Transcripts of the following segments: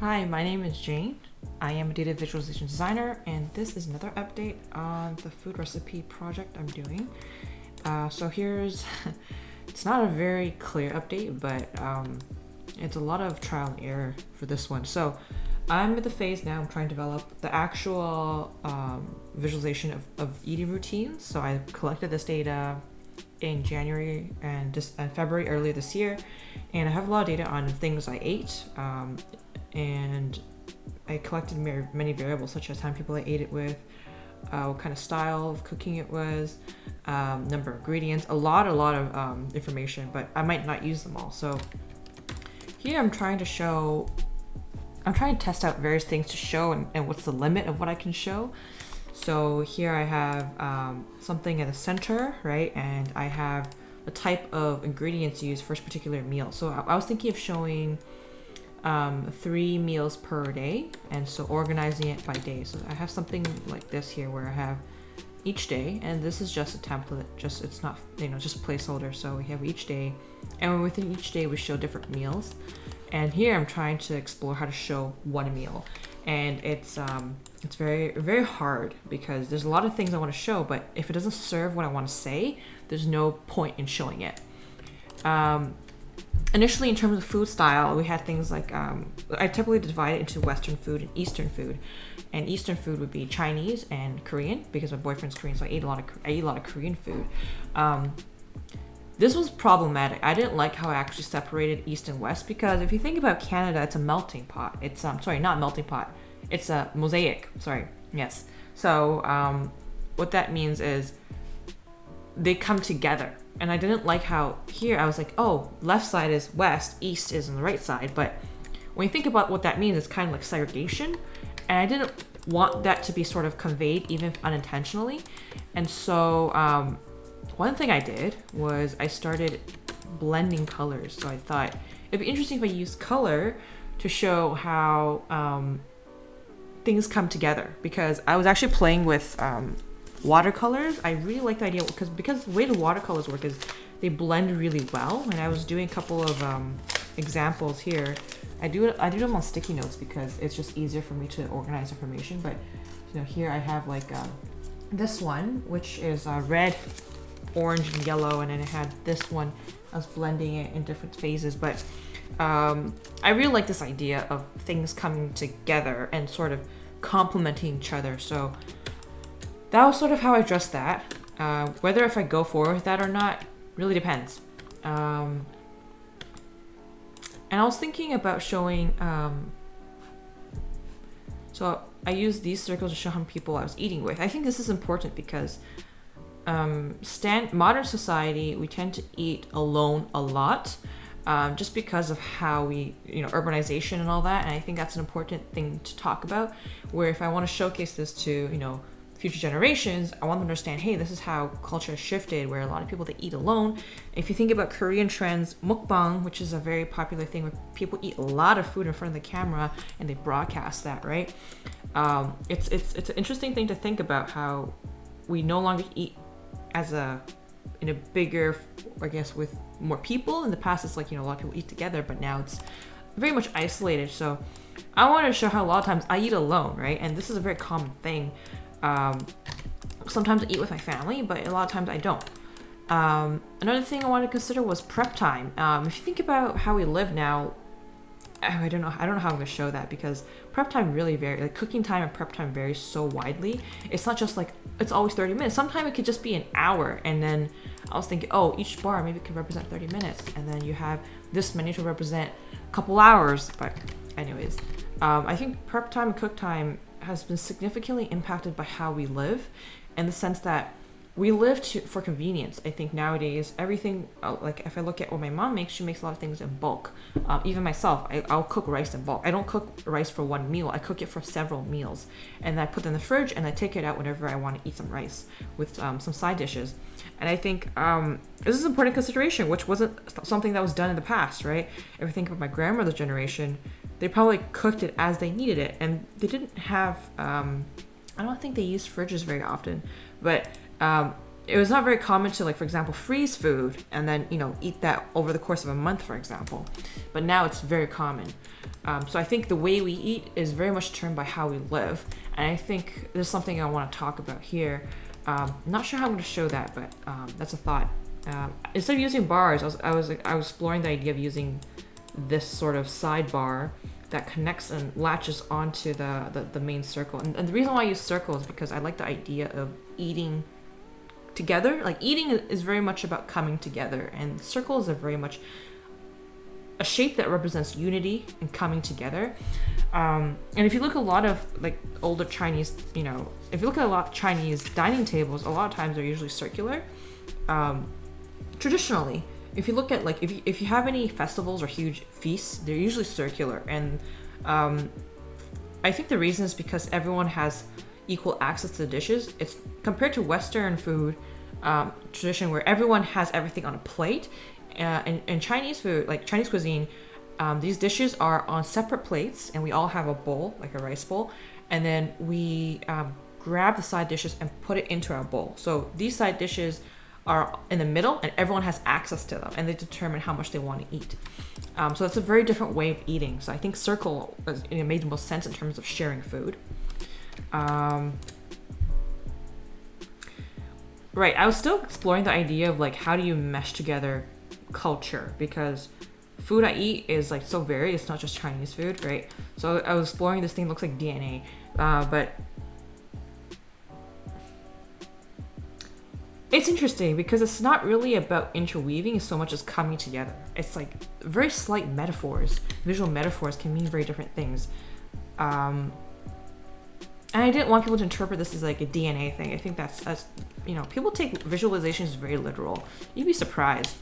Hi, my name is Jane. I am a data visualization designer, and this is another update on the food recipe project I'm doing. So here's, it's not a very clear update, but it's a lot of trial and error for this one. So I'm at the phase now, I'm trying to develop the actual visualization of eating routines. So I collected this data in January and February earlier this year, and I have a lot of data on things I ate. And I collected many variables such as how many people I ate it with, what kind of style of cooking it was, number of ingredients, a lot of information, but I might not use them all. So here I'm trying to test out various things to show and what's the limit of what I can show. So here I have something at the center, right? And I have the type of ingredients used for a particular meal. So I was thinking of showing 3 meals per day, and so organizing it by day. So I have something like this here where I have each day, and this is just a template, it's not, just a placeholder. So we have each day, and within each day we show different meals. And here I'm trying to explore how to show one meal, and it's very, very hard because there's a lot of things I want to show, but if it doesn't serve what I want to say, there's no point in showing it. Initially, in terms of food style, we had things like I typically divide it into Western food and Eastern food, and Eastern food would be Chinese and Korean because my boyfriend's Korean, so I eat a lot of Korean food. This was problematic. I didn't like how I actually separated East and West, because if you think about Canada, it's a melting pot. It's sorry, not melting pot. It's a mosaic. Sorry. Yes. So what that means is they come together. And I didn't like how here I was like, oh, left side is west, east is on the right side. But when you think about what that means, it's kind of like segregation. And I didn't want that to be sort of conveyed, even unintentionally. And so one thing I did was I started blending colors. So I thought it'd be interesting if I used color to show how things come together. Because I was actually playing with watercolors. I really like the idea because the way the watercolors work is they blend really well, and I was doing a couple of examples here. I do them on sticky notes because it's just easier for me to organize information. But here I have like this one, which is red, orange, and yellow, and then I had this one. I was blending it in different phases, but I really like this idea of things coming together and sort of complementing each other. So that was sort of how I addressed that. Whether if I go forward with that or not really depends. And I was thinking about showing, so I used these circles to show how many people I was eating with. I think this is important because modern society, we tend to eat alone a lot, just because of how we, urbanization and all that. And I think that's an important thing to talk about, where if I want to showcase this to, future generations, I want them to understand, hey, this is how culture has shifted, where a lot of people, they eat alone. If you think about Korean trends, mukbang, which is a very popular thing where people eat a lot of food in front of the camera and they broadcast that, right? It's an interesting thing to think about, how we no longer eat in a bigger, I guess, with more people. In the past, it's like, a lot of people eat together, but now it's very much isolated. So I wanted to show how a lot of times I eat alone, right? And this is a very common thing. Sometimes I eat with my family, but a lot of times I don't. Another thing I wanted to consider was prep time. If you think about how we live now, I don't know how I'm going to show that, because prep time really varies. Like cooking time and prep time varies so widely. It's not just like it's always 30 minutes. Sometimes it could just be an hour. And then I was thinking, oh, each bar maybe could represent 30 minutes, and then you have this many to represent a couple hours. But anyways, I think prep time and cook time has been significantly impacted by how we live, in the sense that we live for convenience. I think nowadays everything, like if I look at what my mom makes, she makes a lot of things in bulk. Even myself, I'll cook rice in bulk. I don't cook rice for one meal. I cook it for several meals, and I put it in the fridge and I take it out whenever I want to eat some rice with some side dishes. And I think this is an important consideration, which wasn't something that was done in the past, right? If you think of my grandmother's generation, they probably cooked it as they needed it, and they didn't have I don't think they used fridges very often, but it was not very common to, like, for example, freeze food and then, you know, eat that over the course of a month, for example. But now it's very common. So I think the way we eat is very much determined by how we live. And I think there's something I want to talk about here. Not sure how I'm going to show that, but that's a thought. Instead of using bars, I was exploring the idea of using this sort of sidebar that connects and latches onto the main circle. And the reason why I use circle is because I like the idea of eating together. Like, eating is very much about coming together, and circles are very much a shape that represents unity and coming together. And if you look at a lot of, like, older Chinese, you know, if you look at a lot of Chinese dining tables, a lot of times they're usually circular. Traditionally, if you look at, like, if you have any festivals or huge feasts, they're usually circular. And I think the reason is because everyone has equal access to the dishes. It's compared to Western food tradition where everyone has everything on a plate. In Chinese food, like Chinese cuisine, these dishes are on separate plates, and we all have a bowl, like a rice bowl, and then we grab the side dishes and put it into our bowl. So these side dishes are in the middle, and everyone has access to them, and they determine how much they want to eat. So it's a very different way of eating. So I think circle made the most sense in terms of sharing food. Right, I was still exploring the idea of, like, how do you mesh together culture, because food I eat is, like, so varied. It's not just Chinese food, right? So I was exploring this thing, looks like DNA, but it's interesting because it's not really about interweaving so much as coming together. It's like very slight metaphors, visual metaphors can mean very different things. And I didn't want people to interpret this as like a DNA thing. I think that's you know, people take visualizations very literal. You'd be surprised.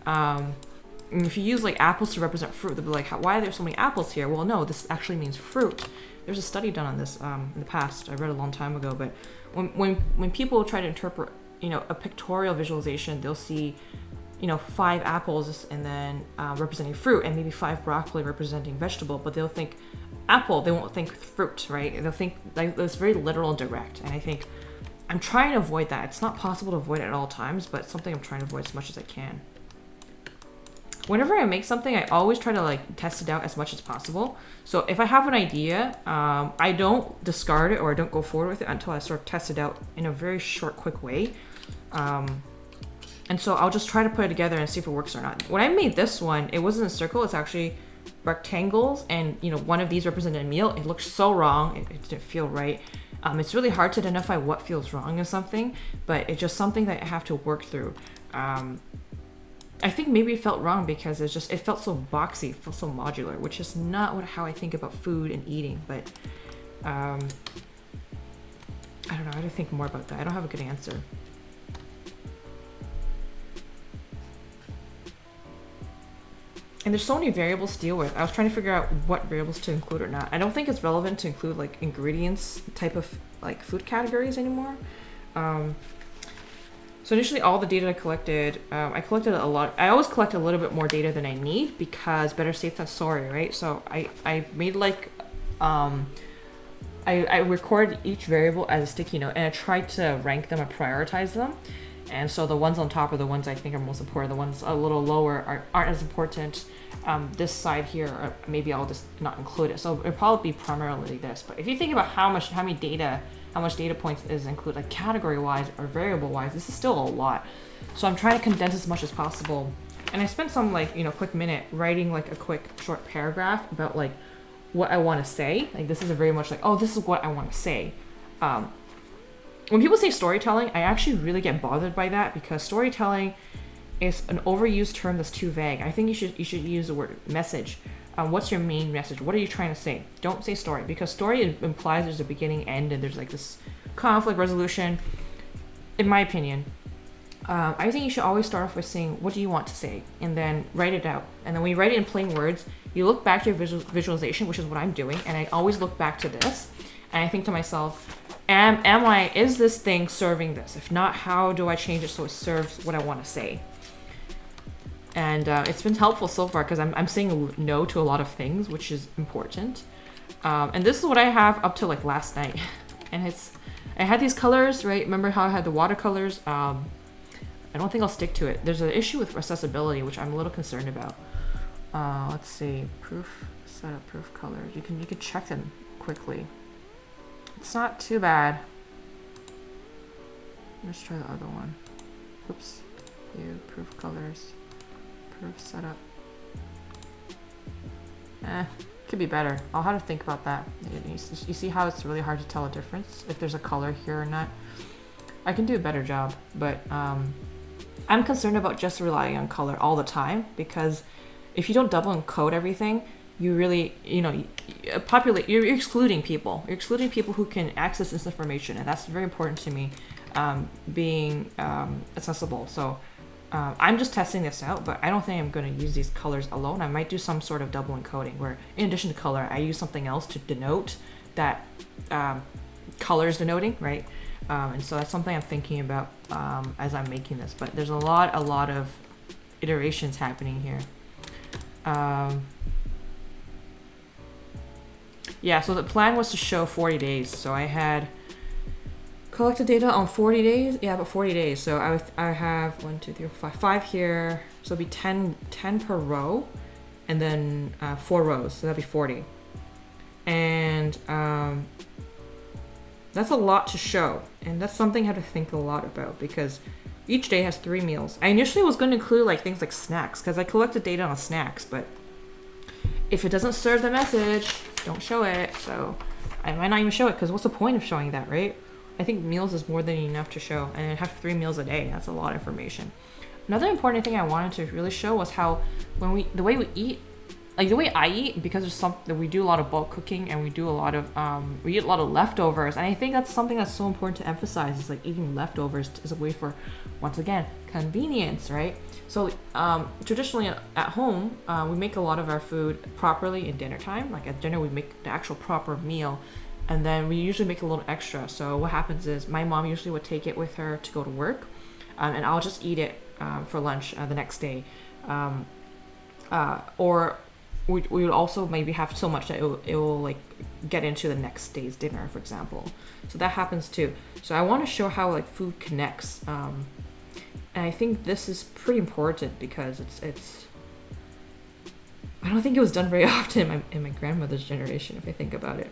If you use, like, apples to represent fruit, they'll be like, why are there so many apples here? Well, no, this actually means fruit. There's a study done on this in the past. I read a long time ago, but when people try to interpret, you know, a pictorial visualization, they'll see, you know, 5 apples and then representing fruit, and maybe 5 broccoli representing vegetable, but they'll think apple, they won't think fruit, right? They'll think, like, it's very literal and direct, and I think I'm trying to avoid that. It's not possible to avoid it at all times, but it's something I'm trying to avoid as much as I can. Whenever I make something, I always try to, like, test it out as much as possible. So if I have an idea, I don't discard it or I don't go forward with it until I sort of test it out in a very short, quick way. And so I'll just try to put it together and see if it works or not. When I made this one, it wasn't a circle, it's actually rectangles, and, you know, one of these represented a meal. It looked so wrong, it didn't feel right. It's really hard to identify what feels wrong in something, but it's just something that I have to work through. I think maybe it felt wrong because it felt so boxy, it felt so modular, which is not how I think about food and eating, but I don't know, I have to think more about that. I don't have a good answer. And there's so many variables to deal with. I was trying to figure out what variables to include or not. I don't think it's relevant to include, like, ingredients type of, like, food categories anymore. So initially, all the data I collected, I collected a lot. I always collect a little bit more data than I need because better safe than sorry, right? So I made, like, I recorded each variable as a sticky note, and I tried to rank them and prioritize them. And so the ones on top are the ones I think are most important. The ones a little lower aren't as important. This side here, maybe I'll just not include it. So it'll probably be primarily this. But if you think about how much data points is included, like category-wise or variable-wise, this is still a lot. So I'm trying to condense as much as possible. And I spent some, like, you know, quick minute writing, like, a quick short paragraph about, like, what I want to say. Like, this is a very much like, oh, this is what I want to say. When people say storytelling, I actually really get bothered by that because storytelling is an overused term that's too vague. I think you should use the word message. What's your main message? What are you trying to say? Don't say story, because story implies there's a beginning, end, and there's, like, this conflict resolution. In my opinion, I think you should always start off with saying, what do you want to say? And then write it out. And then when you write it in plain words, you look back to your visualization, which is what I'm doing. And I always look back to this. And I think to myself, is this thing serving this? If not, how do I change it so it serves what I want to say? And it's been helpful so far because I'm saying no to a lot of things, which is important. And this is what I have up to, like, last night. And I had these colors, right? Remember how I had the watercolors? I don't think I'll stick to it. There's an issue with accessibility, which I'm a little concerned about. Let's see, proof setup, proof colors. You can check them quickly. It's not too bad. Let's try the other one. Oops. View, proof colors, proof setup. Could be better. I'll have to think about that. You see how it's really hard to tell a difference if there's a color here or not. I can do a better job, but I'm concerned about just relying on color all the time, because if you don't double encode everything, you really, you're excluding people. You're excluding people who can access this information, and that's very important to me, being accessible. So I'm just testing this out, but I don't think I'm going to use these colors alone. I might do some sort of double encoding where, in addition to color, I use something else to denote that color is denoting, right? And so that's something I'm thinking about as I'm making this. But there's a lot of iterations happening here. Yeah, so the plan was to show 40 days. So I had collected data on 40 days. Yeah, about 40 days. So I have 1, 2, 3, 4, 5 here. So it'll be 10 per row, and then 4 rows. So that'd be 40. And that's a lot to show. And that's something I have to think a lot about, because each day has 3 meals. I initially was going to include like things like snacks, because I collected data on snacks, but if it doesn't serve the message, don't show it. So I might not even show it, because what's the point of showing that, right? I think meals is more than enough to show, and I have 3 meals a day. That's a lot of information. Another important thing I wanted to really show was how the way we eat, like the way I eat, because there's something we do a lot of bulk cooking, and we do a lot of we eat a lot of leftovers, and I think that's something that's so important to emphasize. Is like eating leftovers is a way for, once again, convenience, right? So traditionally at home, we make a lot of our food properly in dinner time. Like at dinner, we make the actual proper meal, and then we usually make a little extra. So what happens is my mom usually would take it with her to go to work, and I'll just eat it for lunch the next day, or we would also maybe have so much that it will like get into the next day's dinner, for example. So that happens too. So I want to show how like food connects, and I think this is pretty important, because it's I don't think it was done very often in my grandmother's generation, if I think about it.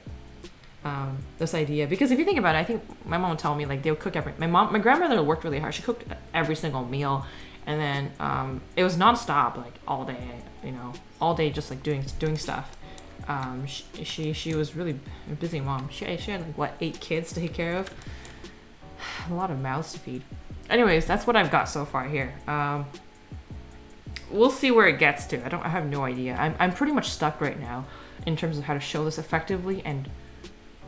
This idea, because if you think about it, I think my mom would tell me like they would cook my grandmother worked really hard. She cooked every single meal, and then it was nonstop, like all day, just like doing stuff. She was really a busy mom. She had like what, 8 kids to take care of. A lot of mouths to feed. Anyways, that's what I've got so far here. We'll see where it gets to. I have no idea. I'm pretty much stuck right now in terms of how to show this effectively and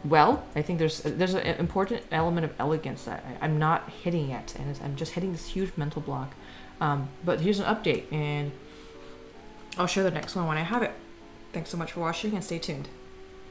well. I think there's an important element of elegance that I'm not hitting yet, and I'm just hitting this huge mental block. But here's an update, and I'll share the next one when I have it. Thanks so much for watching, and stay tuned.